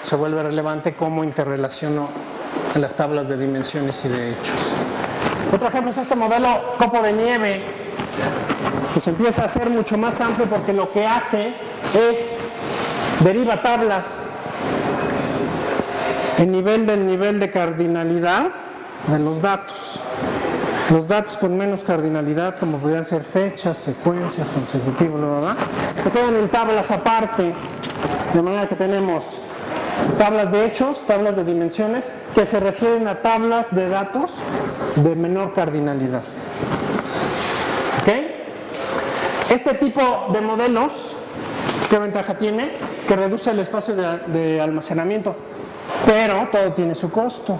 se vuelve relevante cómo interrelaciono las tablas de dimensiones y de hechos. Otro ejemplo es este modelo copo de nieve, que se empieza a hacer mucho más amplio porque lo que hace es deriva tablas en del nivel de cardinalidad de los datos. Los datos con menos cardinalidad, como podrían ser fechas, secuencias, consecutivos, se quedan en tablas aparte, de manera que tenemos tablas de hechos, tablas de dimensiones, que se refieren a tablas de datos de menor cardinalidad. ¿Ok? Este tipo de modelos, ¿qué ventaja tiene? Que reduce el espacio de almacenamiento, pero todo tiene su costo.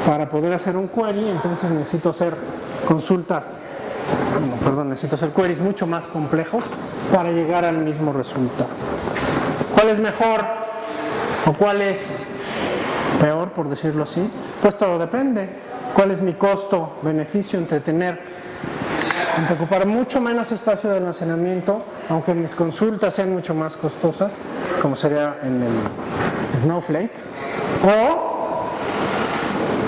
Para poder hacer un query, entonces necesito hacer necesito hacer queries mucho más complejos para llegar al mismo resultado. ¿Cuál es mejor o cuál es peor, por decirlo así? Pues todo depende. ¿Cuál es mi costo-beneficio entre ocupar mucho menos espacio de almacenamiento, aunque mis consultas sean mucho más costosas, como sería en el Snowflake, o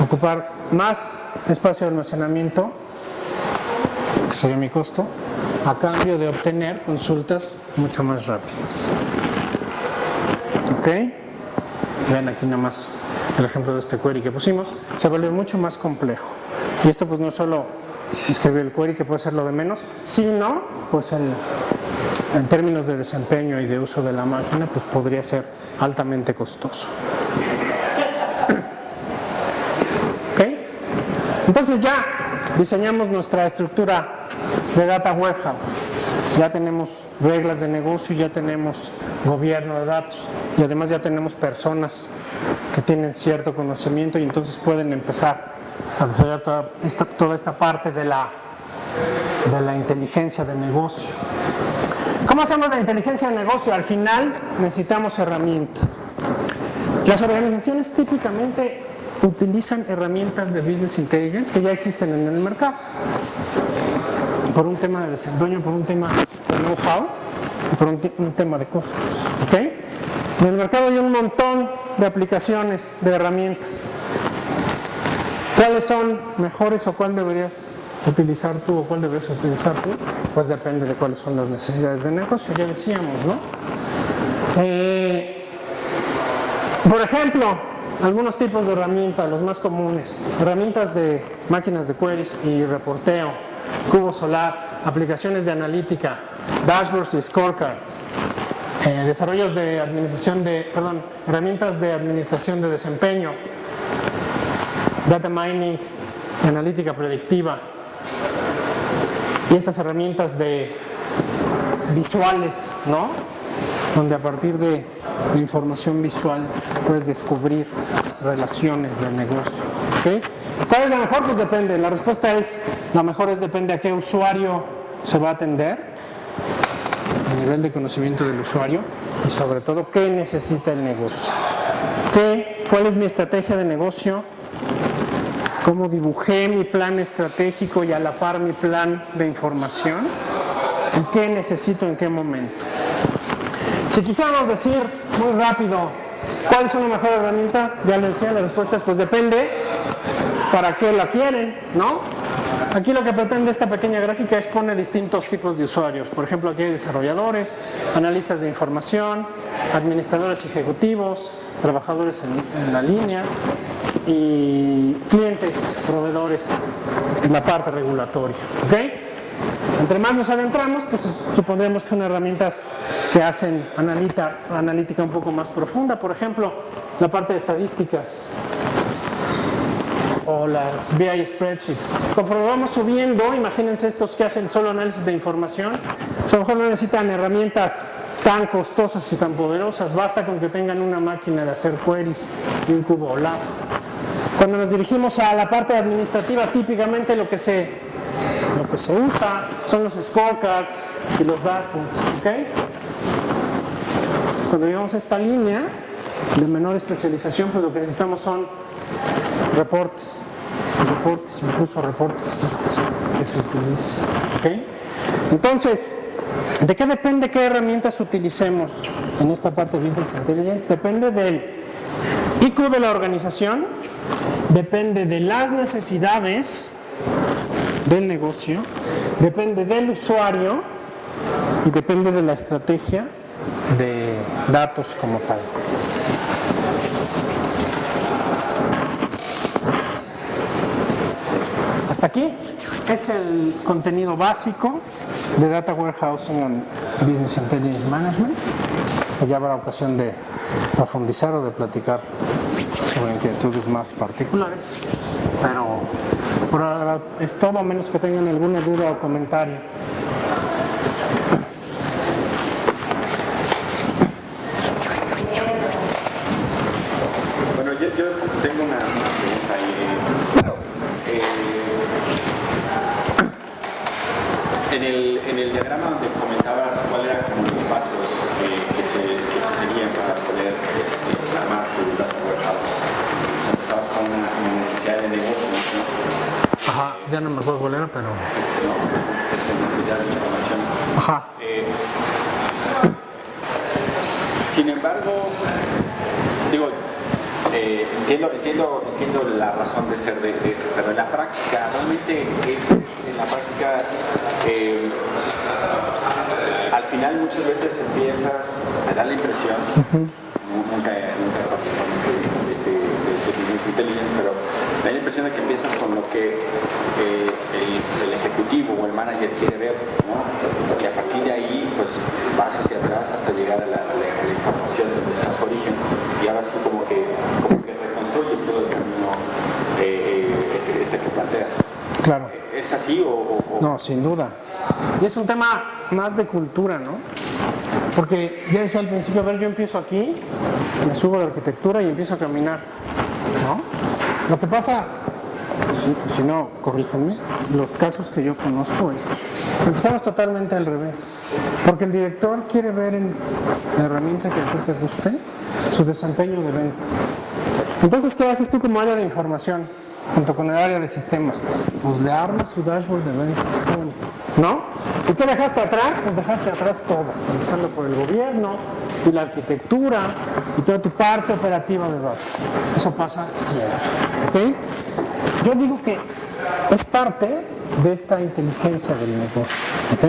ocupar más espacio de almacenamiento, que sería mi costo, a cambio de obtener consultas mucho más rápidas? ¿Ok? Vean aquí nomás el ejemplo de este query que pusimos, se vuelve mucho más complejo. Y esto pues no solo escribir el query, que puede ser lo de menos, sino pues en términos de desempeño y de uso de la máquina, pues podría ser altamente costoso. Entonces ya diseñamos nuestra estructura de Data Warehouse. Ya tenemos reglas de negocio, ya tenemos gobierno de datos y además ya tenemos personas que tienen cierto conocimiento y entonces pueden empezar a desarrollar toda esta parte de la inteligencia de negocio. ¿Cómo hacemos la inteligencia de negocio? Al final necesitamos herramientas. Las organizaciones típicamente utilizan herramientas de Business Intelligence que ya existen en el mercado, por un tema de desempeño, por un tema de know-how y por un tema de costos. ¿Okay? En el mercado hay un montón de aplicaciones, de herramientas. ¿Cuáles son mejores o cuál deberías utilizar tú o cuál deberías utilizar tú? Pues depende de cuáles son las necesidades de negocio, ya decíamos, ¿no? Por ejemplo, algunos tipos de herramientas, los más comunes, herramientas de máquinas de queries y reporteo, cubo solar, aplicaciones de analítica, dashboards y scorecards, desarrollos de herramientas de administración de desempeño, data mining, analítica predictiva, y estas herramientas de visuales, ¿no? Donde a partir de información visual puedes descubrir relaciones de negocio. ¿Okay? ¿Cuál es la mejor? Pues depende. La respuesta es, la mejor es depende a qué usuario se va a atender, el nivel de conocimiento del usuario y sobre todo qué necesita el negocio. ¿Cuál es mi estrategia de negocio? ¿Cómo dibujé mi plan estratégico y a la par mi plan de información? ¿Y qué necesito en qué momento? Si quisiéramos decir muy rápido cuál es una mejor herramienta, ya les decía, la respuesta es pues depende para qué la quieren, ¿no? Aquí lo que pretende esta pequeña gráfica es poner distintos tipos de usuarios. Por ejemplo, aquí hay desarrolladores, analistas de información, administradores ejecutivos, trabajadores en la línea y clientes, proveedores en la parte regulatoria. ¿Ok? Entre más nos adentramos, pues supondremos que son herramientas que hacen analítica un poco más profunda. Por ejemplo, la parte de estadísticas o las BI spreadsheets. Conforme vamos subiendo, imagínense estos que hacen solo análisis de información, a lo mejor no necesitan herramientas tan costosas y tan poderosas, basta con que tengan una máquina de hacer queries y un cubo lab. Cuando nos dirigimos a la parte administrativa, típicamente lo que se usa son los scorecards y los dashboards. ¿Okay? Cuando llegamos a esta línea de menor especialización, pues lo que necesitamos son reportes, incluso reportes fijos que se utilizan. ¿Okay? Entonces, ¿De qué depende qué herramientas utilicemos en esta parte de Business Intelligence? Depende del IQ de la organización, depende de las necesidades del negocio, depende del usuario y depende de la estrategia de datos como tal. Hasta aquí es el contenido básico de Data Warehousing and Business Intelligence Management. Hasta ya habrá ocasión de profundizar o de platicar sobre inquietudes más particulares, pero por ahora es todo, a menos que tengan alguna duda o comentario. Bueno, yo tengo una pregunta ahí. En el diagrama donde comentabas cuáles eran como los pasos que se seguían para poder armar tu data warehouse. O sea, empezabas con una necesidad de negocio, ¿no? Ajá, ya no me acuerdo cuál era, pero... necesidad de información. Ajá. Sin embargo, digo, entiendo la razón de ser de eso, pero en la práctica, realmente en la práctica, al final muchas veces empiezas a dar la impresión, nunca he participado de Business Intelligence, pero me da la impresión de que empiezas con lo que el ejecutivo o el manager quiere ver, ¿no? Y a partir de ahí pues vas hacia atrás hasta llegar a la información de donde está su origen, y ahora sí como que reconstruyes todo el camino este que planteas. Claro. ¿Es así o...? No, sin duda. Y es un tema más de cultura, ¿no? Porque ya decía al principio, a ver, yo empiezo aquí, me subo a la arquitectura y empiezo a caminar, ¿no? Lo que pasa, si no, corríjanme, los casos que yo conozco es, empezamos totalmente al revés, porque el director quiere ver en la herramienta que a ti te guste su desempeño de ventas. Entonces, ¿qué haces tú como área de información, junto con el área de sistemas? Pues le armas su dashboard de ventas, ¿no? ¿Y qué dejaste atrás? Pues dejaste atrás todo, empezando por el gobierno y la arquitectura y toda tu parte operativa de datos. Eso pasa siempre, ¿ok? Yo digo que es parte de esta inteligencia del negocio, ¿ok?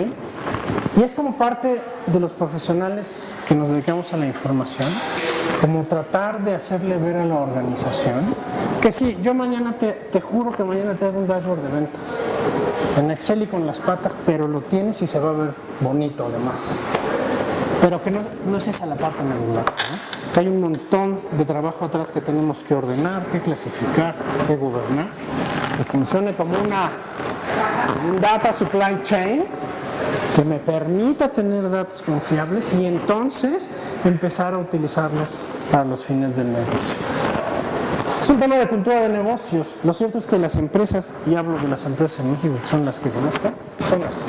Y es como parte de los profesionales que nos dedicamos a la información, como tratar de hacerle ver a la organización que sí, yo mañana te juro que mañana te hago un dashboard de ventas en Excel y con las patas, pero lo tienes y se va a ver bonito además. Pero que no es esa la parte medular, ¿no? Que hay un montón de trabajo atrás que tenemos que ordenar, que clasificar, que gobernar, que funcione como un data supply chain que me permita tener datos confiables y entonces empezar a utilizarlos para los fines del negocio. Es un tema de cultura de negocios. Lo cierto es que las empresas, y hablo de las empresas en México, que son las que conozco, son las.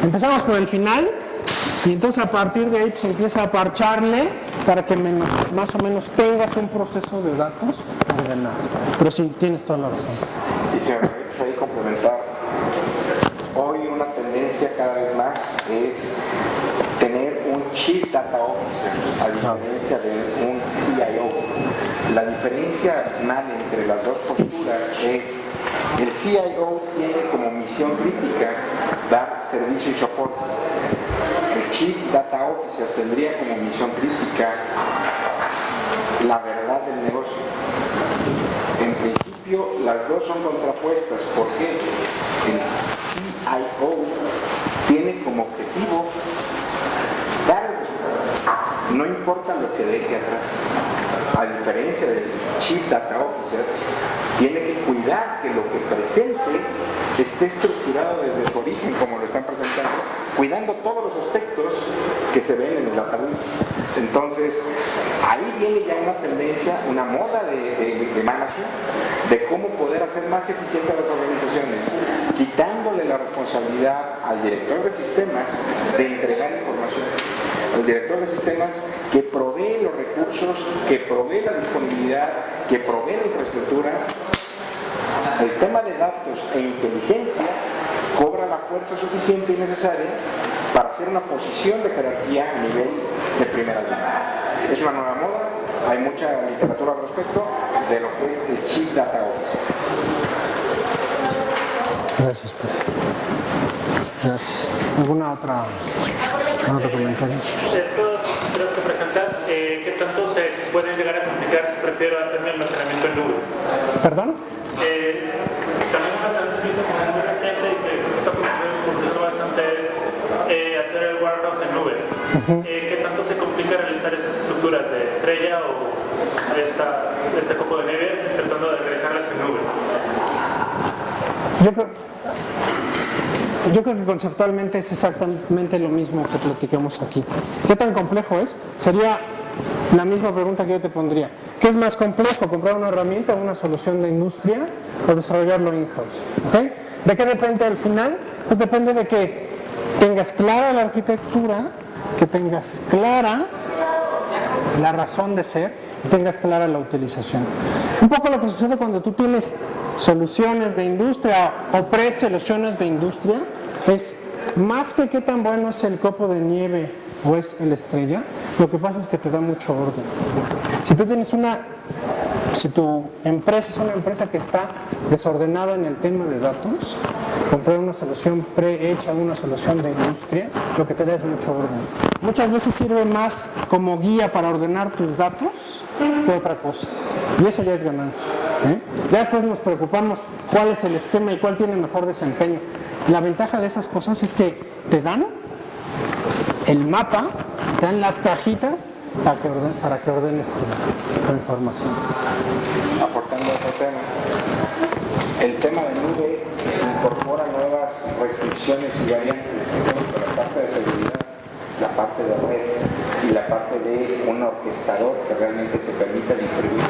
Empezamos por el final y entonces a partir de ahí pues, empieza a parcharle para que más o menos tengas un proceso de datos ordenado. Pero sí, tienes toda la razón. Y si me permites ahí complementar, hoy una tendencia cada vez más es tener un Chief Data Officer, a diferencia de un CIO. La diferencia abismal entre las dos posturas es el CIO tiene como misión crítica dar servicio y soporte. El Chief Data Officer tendría como misión crítica la verdad del negocio. En principio las dos son contrapuestas. ¿Por qué? El CIO tiene como objetivo dar el resultado, no importa lo que deje atrás. A diferencia del Chief Data Officer, tiene que cuidar que lo que presente esté estructurado desde su origen, como lo están presentando, cuidando todos los aspectos que se ven en el database. Entonces, ahí viene ya una tendencia, una moda de management, de cómo poder hacer más eficientes las organizaciones, quitándole la responsabilidad al director de sistemas de entregar información. El director de sistemas que provee los recursos, que provee la disponibilidad, que provee la infraestructura. El tema de datos e inteligencia cobra la fuerza suficiente y necesaria para hacer una posición de jerarquía a nivel de primera línea. Es una nueva moda, hay mucha literatura al respecto de lo que es el Chief Data Officer. Gracias, Pedro. Gracias. ¿Algún otro comentario? Estos tres que presentas, ¿qué tanto se pueden llegar a complicar si prefiero hacer mi almacenamiento en nube? ¿Perdón? También una tendencia que hice como muy reciente y que creo que está ocurriendo bastante es hacer el warehouse en nube. ¿Qué tanto se complica realizar esas estructuras de estrella o este copo de nieve tratando de realizarlas en nube? Yo creo que conceptualmente es exactamente lo mismo que platicamos aquí. ¿Qué tan complejo es? Sería la misma pregunta que yo te pondría. ¿Qué es más complejo, comprar una herramienta o una solución de industria o desarrollarlo in-house? ¿Okay? ¿De qué depende al final? Pues depende de que tengas clara la arquitectura, que tengas clara la razón de ser y tengas clara la utilización. Un poco lo que sucede cuando tú tienes soluciones de industria o pre-soluciones de industria es más que qué tan bueno es el copo de nieve o es el estrella, lo que pasa es que te da mucho orden. Si tu empresa es una empresa que está desordenada en el tema de datos, comprar una solución prehecha, una solución de industria, lo que te da es mucho orden. Muchas veces sirve más como guía para ordenar tus datos que otra cosa. Y eso ya es ganancia. Ya después nos preocupamos cuál es el esquema y cuál tiene mejor desempeño. La ventaja de esas cosas es que te dan el mapa, te dan las cajitas para que ordenes tu información. Aportando otro tema, el tema de nube incorpora nuevas restricciones y variantes, por la parte de seguridad, la parte de red y la parte de un orquestador que realmente te permite distribuir